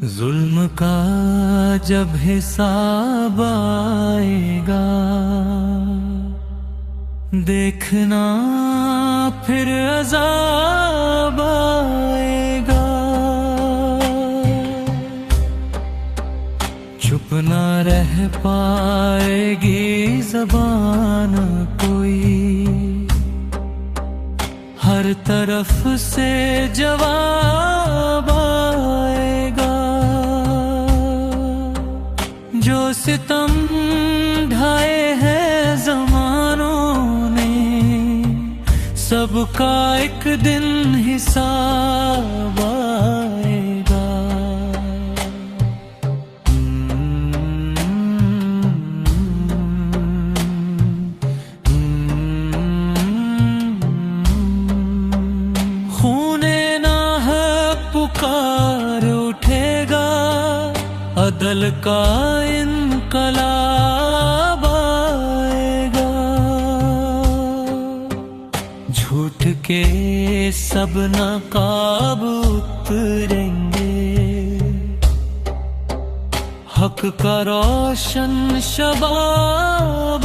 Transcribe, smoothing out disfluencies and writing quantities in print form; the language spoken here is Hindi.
जुल्म का जब हिसाब आएगा, देखना फिर अज़ाब आएगा। चुप ना रह पाएगी ज़बान कोई, हर तरफ से जवाब आएगा। जो सितम ढाए हैं ज़मानों ने, सबका एक दिन हिसाब आएगा। खूने नाहक पुकार उठेगा, अदल का इनकलाब आएगा। झूठ के सब नकाब उतरेंगे, हक का रोशन शबाब